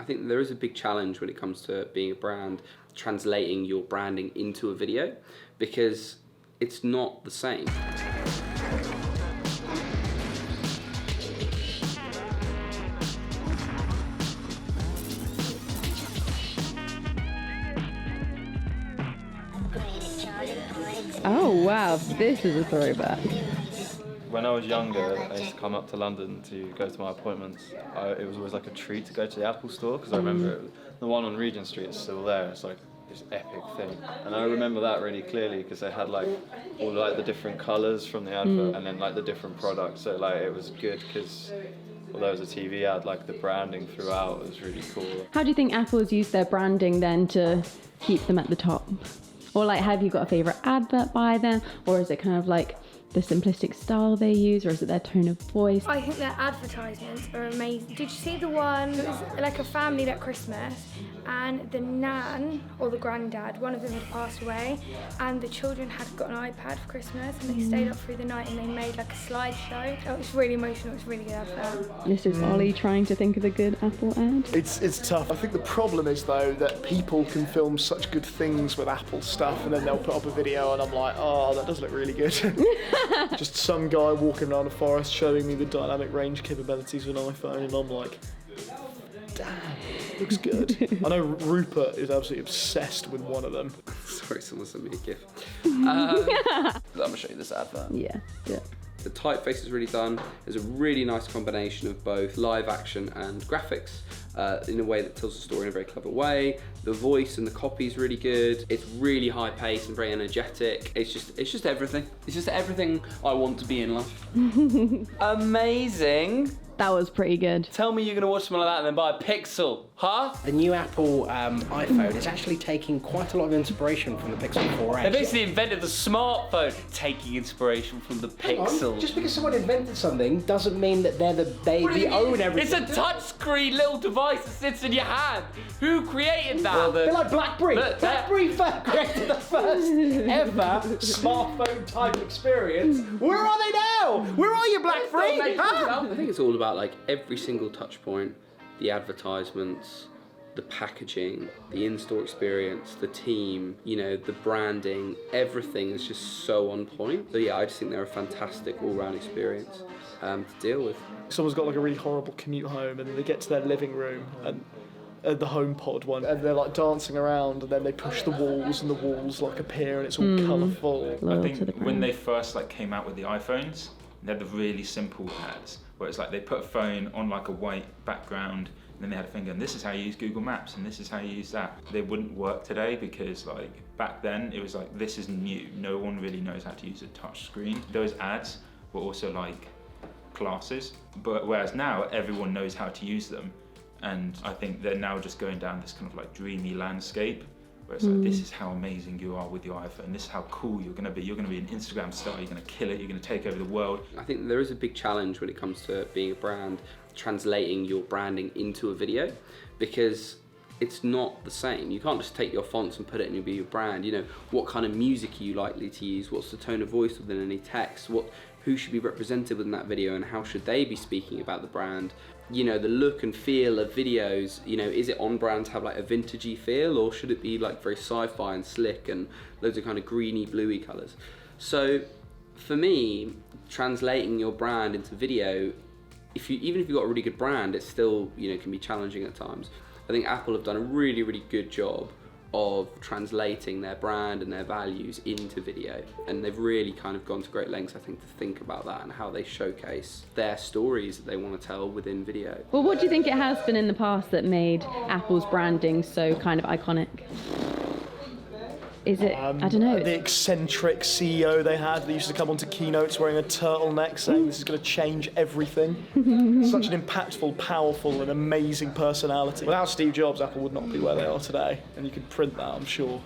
think there is a big challenge when it comes to being a brand, translating your branding into a video, because it's not the same. Oh wow, this is a throwback. When I was younger, I used to come up to London to go to my appointments. It was always like a treat to go to the Apple store, because I remember the one on Regent Street is still there. It's like this epic thing, and I remember that really clearly because they had like all like the different colours from the advert and then like the different products. So like it was good because although it was a TV ad, like the branding throughout was really cool. How do you think Apple has used their branding then to keep them at the top? Or like, have you got a favourite advert by them? Or is it kind of like the simplistic style they use, or is it their tone of voice? I think their advertisements are amazing. Did you see the one, it was like a family at Christmas, and the nan, or the granddad, one of them had passed away, and the children had got an iPad for Christmas, and they stayed up through the night and they made like a slideshow. It was really emotional, it was really good advert. This is Ollie trying to think of a good Apple ad. It's tough. I think the problem is though that people can film such good things with Apple stuff and then they'll put up a video and I'm like, oh, that does look really good. Just some guy walking around a forest showing me the dynamic range capabilities of an iPhone and I'm like, damn, looks good. I know Rupert is absolutely obsessed with one of them. Sorry, someone sent me a GIF. I'm gonna show you this advert. Yeah. The typeface is really done. There's a really nice combination of both live action and graphics in a way that tells the story in a very clever way. The voice and the copy is really good. It's really high paced and very energetic. It's just everything. It's just everything I want to be in life. Amazing. That was pretty good. Tell me you're gonna watch something like that and then buy a Pixel, huh? The new Apple iPhone is actually taking quite a lot of inspiration from the Pixel 4a. They basically invented the smartphone, taking inspiration from the Pixel. Just because someone invented something doesn't mean that they own everything. It's a touchscreen little device that sits in your hand. Who created that? Well, they're like BlackBerry. BlackBerry created the first ever smartphone type experience. Where are they now? Where are you, BlackBerry? I think it's all about like every single touch point, the advertisements, the packaging, the in-store experience, the team, you know, the branding, everything is just so on point. So yeah, I just think they're a fantastic all-round experience to deal with. Someone's got like a really horrible commute home and they get to their living room and the HomePod one, and they're like dancing around and then they push the walls and the walls like appear and it's all colourful. I think when they first like came out with the iPhones, they had the really simple ads where it's like they put a phone on like a white background and then they had a thing going, this is how you use Google Maps and this is how you use that. They wouldn't work today because like back then it was like, this is new. No one really knows how to use a touch screen. Those ads were also like classes, but whereas now everyone knows how to use them. And I think they're now just going down this kind of like dreamy landscape where it's like, this is how amazing you are with your iPhone, this is how cool you're gonna be. You're gonna be an Instagram star, you're gonna kill it, you're gonna take over the world. I think there is a big challenge when it comes to being a brand, translating your branding into a video, because it's not the same. You can't just take your fonts and put it and it'll be your brand. You know, what kind of music are you likely to use? What's the tone of voice within any text? Who should be represented within that video and how should they be speaking about the brand? You know, the look and feel of videos, you know, is it on brand to have like a vintagey feel, or should it be like very sci-fi and slick and loads of kind of greeny, bluey colors? So for me, translating your brand into video, even if you've got a really good brand, it still, you know, can be challenging at times. I think Apple have done a really, really good job of translating their brand and their values into video, and they've really kind of gone to great lengths, I think, to think about that and how they showcase their stories that they want to tell within video. Well, what do you think it has been in the past that made Apple's branding so kind of iconic? Is it, I don't know. The eccentric CEO they had that used to come onto keynotes wearing a turtleneck saying this is going to change everything. Such an impactful, powerful and amazing personality. Without Steve Jobs, Apple would not be where they are today, and you could print that, I'm sure.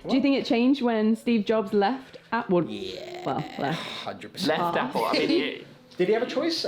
Do you think it changed when Steve Jobs left Apple? Yeah. Well, left. 100%. Left Apple, I mean, Did he have a choice?